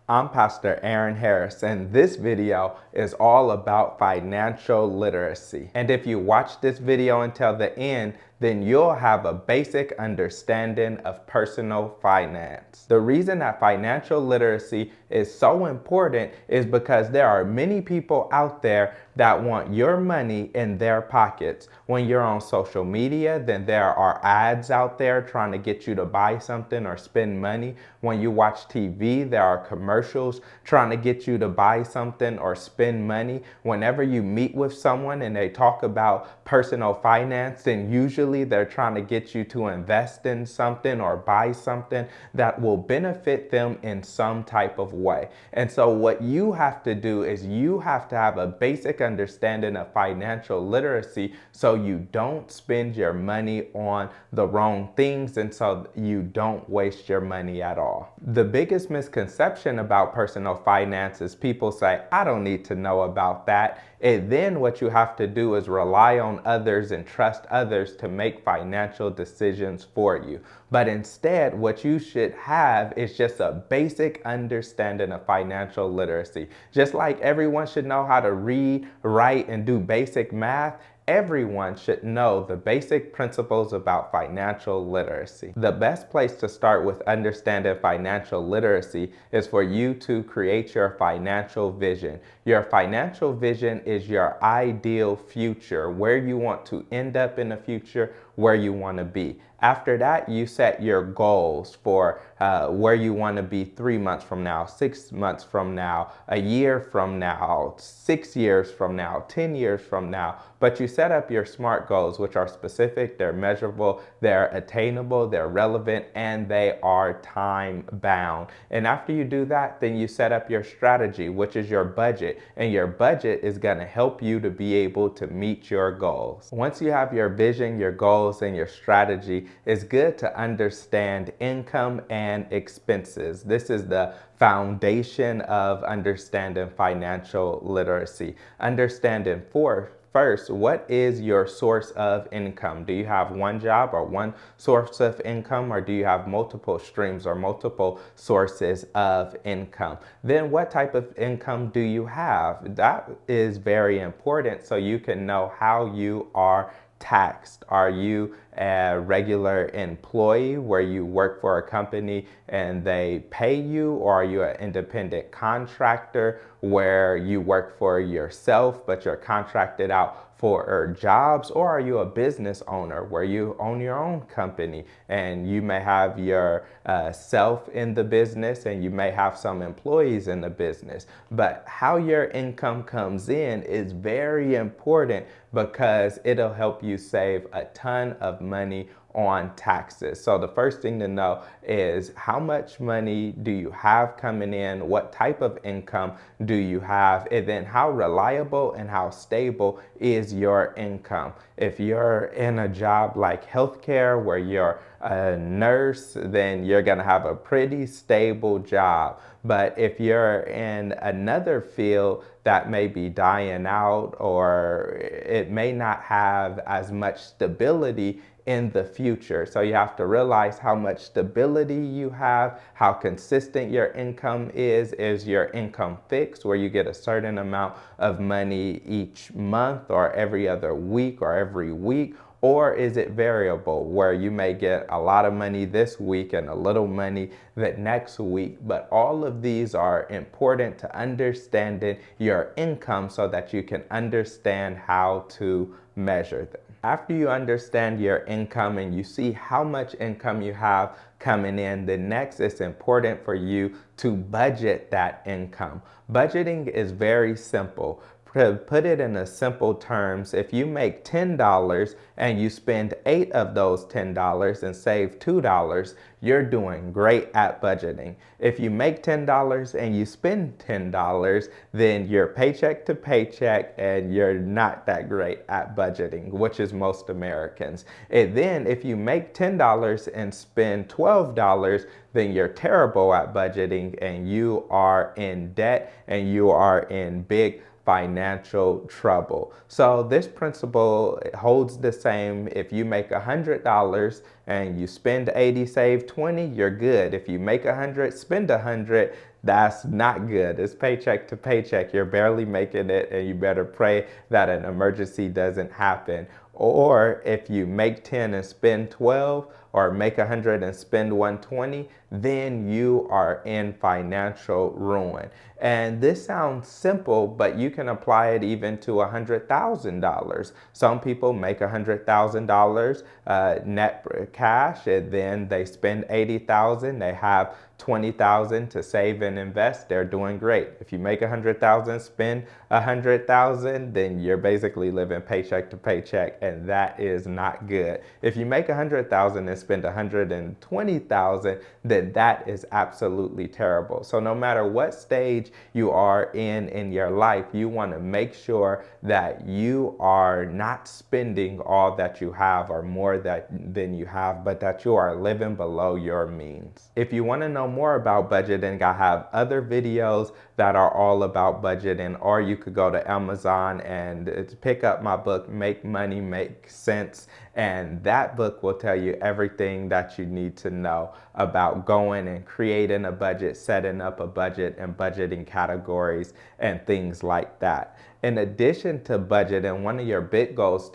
I'm Pastor Aaron Harris, and this video is all about financial literacy. And if you watch this video until the end, then you'll have a basic understanding of personal finance. The reason that financial literacy is so important is because there are many people out there that want your money in their pockets. When you're on social media, then there are ads out there trying to get you to buy something or spend money. When you watch TV, there are commercials trying to get you to buy something or spend money. Whenever you meet with someone and they talk about personal finance, then usually they're trying to get you to invest in something or buy something that will benefit them in some type of way. And so what you have to do is you have to have a basic understanding of financial literacy so you don't spend your money on the wrong things and so you don't waste your money at all. The biggest misconception about personal finance is people say, I don't need to know about that. And then what you have to do is rely on others and trust others to make financial decisions for you. But instead, what you should have is just a basic understanding of financial literacy. Just like everyone should know how to read, write, and do basic math, everyone should know the basic principles about financial literacy. The best place to start with understanding financial literacy is for you to create your financial vision. Your financial vision is your ideal future, where you want to end up in the future, where you want to be. After that, you set your goals for where you want to be 3 months from now, 6 months from now, a year from now, 6 years from now, 10 years from now. But you set up your SMART goals, which are specific, they're measurable, they're attainable, they're relevant, and they are time bound. And after you do that, then you set up your strategy, which is your budget. And your budget is going to help you to be able to meet your goals. Once you have your vision, your goals, and your strategy, it's good to understand income and expenses. This is the foundation of understanding financial literacy. Understanding first, what is your source of income? Do you have one job or one source of income, or do you have multiple streams or multiple sources of income? Then what type of income do you have? That is very important so you can know how you are taxed. Are you a regular employee where you work for a company and they pay you, or are you an independent contractor where you work for yourself but you're contracted out for jobs, or are you a business owner where you own your own company and you may have your self in the business and you may have some employees in the business? But how your income comes in is very important because it'll help you save a ton of money on taxes. So the first thing to know is how much money do you have coming in, what type of income do you have, and then how reliable and how stable is your income. If you're in a job like healthcare where you're a nurse, then you're gonna have a pretty stable job. But if you're in another field that may be dying out, or it may not have as much stability in the future. So you have to realize how much stability you have, how consistent your income is. Is your income fixed where you get a certain amount of money each month or every other week or every week? Or is it variable where you may get a lot of money this week and a little money the next week? But all of these are important to understanding your income so that you can understand how to measure them. After you understand your income and you see how much income you have coming in, then next it's important for you to budget that income. Budgeting is very simple. To put it in a simple terms, if you make $10 and you spend 8 of those $10 and save $2, you're doing great at budgeting. If you make $10 and you spend $10, then you're paycheck to paycheck and you're not that great at budgeting, which is most Americans. And then if you make $10 and spend $12, then you're terrible at budgeting and you are in debt and you are in big financial trouble. So this principle holds the same. If you make $100 and you spend 80, save 20, you're good. If you make 100, spend 100, that's not good. It's paycheck to paycheck. You're barely making it, and you better pray that an emergency doesn't happen. Or if you make 10 and spend 12, or make 100 and spend 120, then you are in financial ruin. And this sounds simple, but you can apply it even to $100,000. Some people make $100,000 net cash, and then they spend 80,000. They have 20,000 to save and invest. They're doing great. If you make 100,000, spend 100,000, then you're basically living paycheck to paycheck, and that is not good. If you make 100,000 and spend 120,000, then that is absolutely terrible. So no matter what stage you are in your life, you want to make sure that you are not spending all that you have or more than you have, but that you are living below your means. If you want to know more about budgeting, I have other videos that are all about budgeting, or you could go to Amazon and pick up my book, Make Money Make Sense. And that book will tell you everything that you need to know about going and creating a budget, setting up a budget, and budgeting categories and things like that. In addition to budgeting, one of your big goals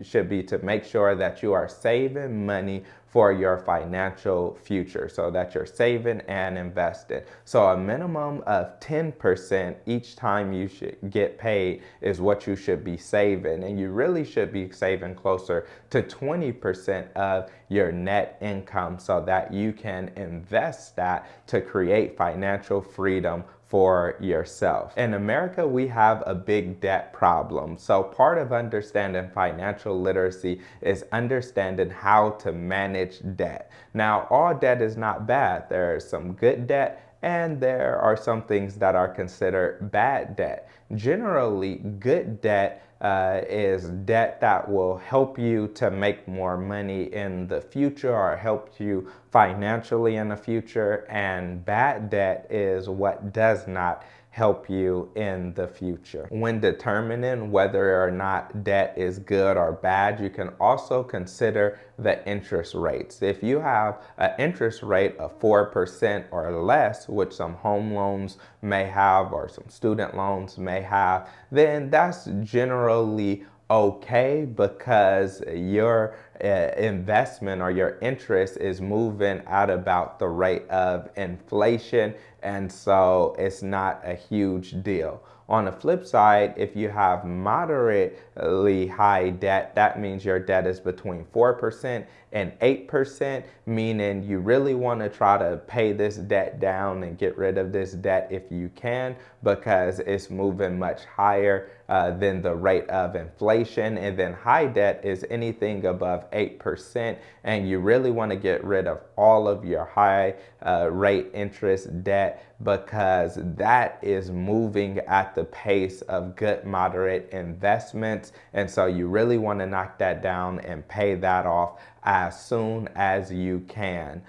should be to make sure that you are saving money for your financial future, so that you're saving and investing. So a minimum of 10% each time you should get paid is what you should be saving. And you really should be saving closer to 20% of your net income, so that you can invest that to create financial freedom for yourself. In America, we have a big debt problem. So part of understanding financial literacy is understanding how to manage debt. Now, all debt is not bad. There is some good debt, and there are some things that are considered bad debt. Generally, good debt is debt that will help you to make more money in the future or help you financially in the future, and bad debt is what does not help you in the future. When determining whether or not debt is good or bad, you can also consider the interest rates. If you have an interest rate of 4% or less, which some home loans may have or some student loans may have, then that's generally okay, because your investment or your interest is moving at about the rate of inflation, and so it's not a huge deal. On the flip side, if you have moderately high debt, that means your debt is between 4% and 8%, meaning you really want to try to pay this debt down and get rid of this debt if you can, because it's moving much higher than the rate of inflation. And then high debt is anything above 8%, and you really want to get rid of all of your high rate interest debt, because that is moving at the pace of good moderate investments. And so you really want to knock that down and pay that off as soon as you can.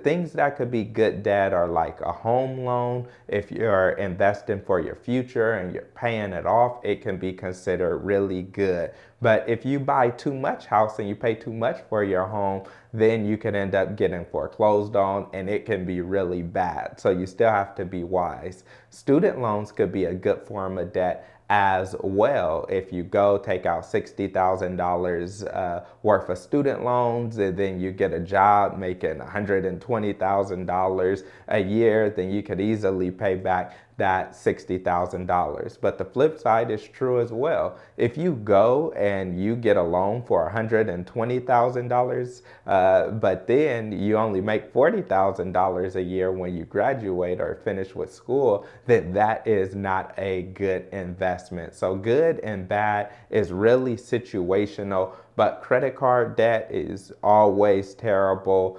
Things that could be good debt are like a home loan. If you're investing for your future and you're paying it off, it can be considered really good. But if you buy too much house and you pay too much for your home, then you can end up getting foreclosed on, and it can be really bad. So you still have to be wise. Student loans could be a good form of debt as well. If you go take out $60,000 worth of student loans, and then you get a job making $120,000 a year, then you could easily pay back that $60,000. But the flip side is true as well. If you go and you get a loan for $120,000, but then you only make $40,000 a year when you graduate or finish with school, then that is not a good investment. So good and bad is really situational. But credit card debt is always terrible.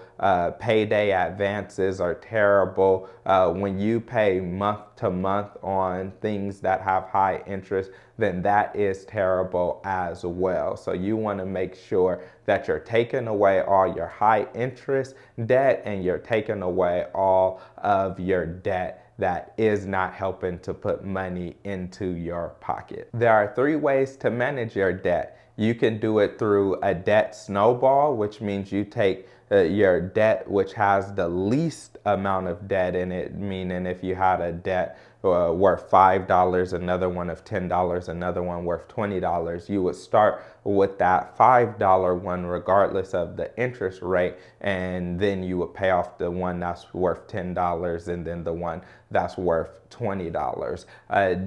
Payday advances are terrible. When you pay month to month on things that have high interest, then that is terrible as well. So you want to make sure that you're taking away all your high interest debt, and you're taking away all of your debt that is not helping to put money into your pocket. There are 3 ways to manage your debt. You can do it through a debt snowball, which means you take your debt, which has the least amount of debt in it, meaning if you had a debt worth $5, another one of $10, another one worth $20, you would start with that $5 one regardless of the interest rate, and then you would pay off the one that's worth $10 and then the one that's worth $20.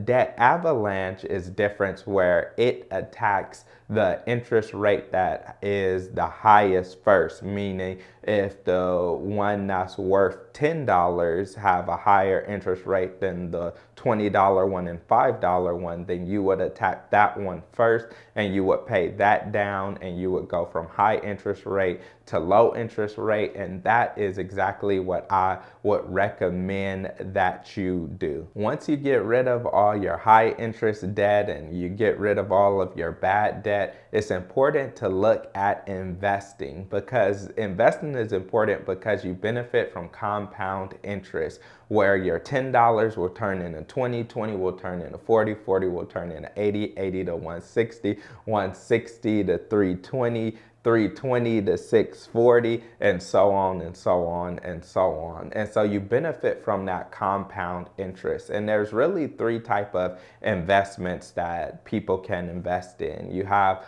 Debt avalanche is different, where it attacks the interest rate that is the highest first, meaning if the one that's worth $10 have a higher interest rate than the $20 one and $5 one, then you would attack that one first and you would pay that down, and you would go from high interest rate to low interest rate. And that is exactly what I would recommend that you do. Once you get rid of all your high interest debt and you get rid of all of your bad debt, it's important to look at investing, because investing is important because you benefit from compound interest, where your $10 will turn into 20, 20 will turn into 40, 40 will turn into 80, 80 to 160, 160 to 320, 320 to 640, and so on and so on and so on. And so you benefit from that compound interest. And there's really three type of investments that people can invest in. You have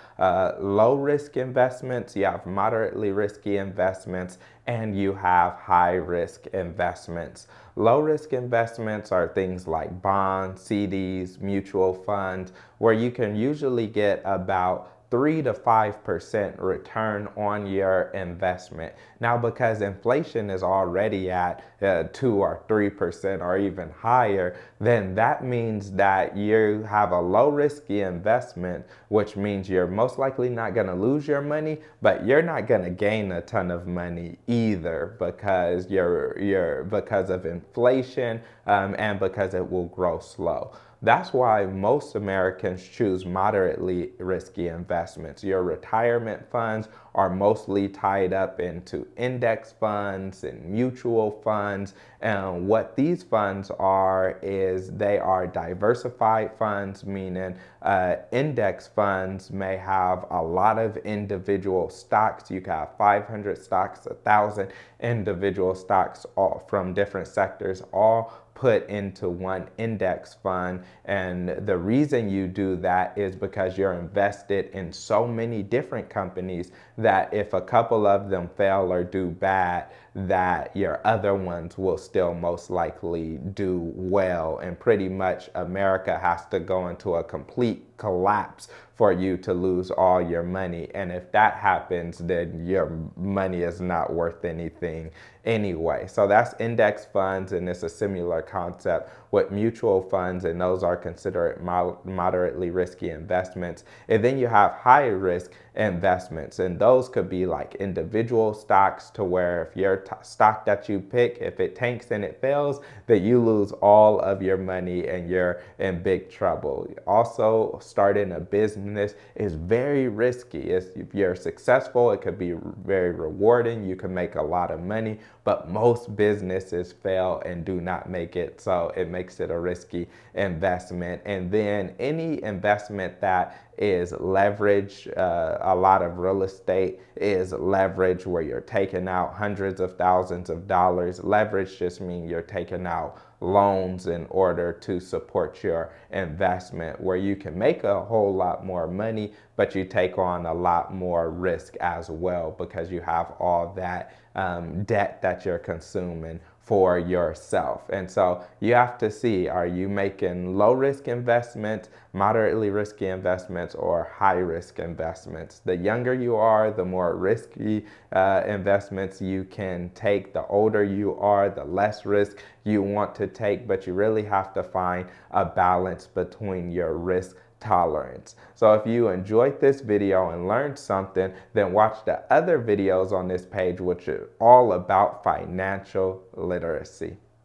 low risk investments, you have moderately risky investments, and you have high risk investments. Low risk investments are things like bonds, CDs, mutual funds, where you can usually get about 3 to 5% return on your investment. Now, because inflation is already at 2 or 3% or even higher, then that means that you have a low risky investment, which means you're most likely not going to lose your money, but you're not going to gain a ton of money either, because because of inflation and because it will grow slow. That's why most Americans choose moderately risky investments. Your retirement funds are mostly tied up into index funds and mutual funds. And what these funds are is they are diversified funds, meaning index funds may have a lot of individual stocks. You can have 500 stocks, 1,000 individual stocks, all from different sectors, all put into one index fund. And the reason you do that is because you're invested in so many different companies that if a couple of them fail or do bad, that your other ones will still most likely do well. And pretty much America has to go into a complete collapse for you to lose all your money. And if that happens, then your money is not worth anything anyway. So that's index funds, and it's a similar concept with mutual funds, and those are considered moderately risky investments. And then you have high risk investments, and those could be like individual stocks, to where if your stock that you pick, if it tanks and it fails, then you lose all of your money and you're in big trouble. Also, starting a business is very risky. If you're successful, it could be very rewarding. You can make a lot of money, but most businesses fail and do not make it. So it makes it a risky investment. And then any investment that is leverage, a lot of real estate is leverage, where you're taking out hundreds of thousands of dollars. Leverage just means you're taking out loans in order to support your investment, where you can make a whole lot more money, but you take on a lot more risk as well, because you have all that debt that you're consuming for yourself. And so you have to see, are you making low risk investments, moderately risky investments, or high risk investments? The younger you are, the more risky investments you can take. The older you are, the less risk you want to take, but you really have to find a balance between your risk tolerance. So if you enjoyed this video and learned something, then watch the other videos on this page, which are all about financial literacy.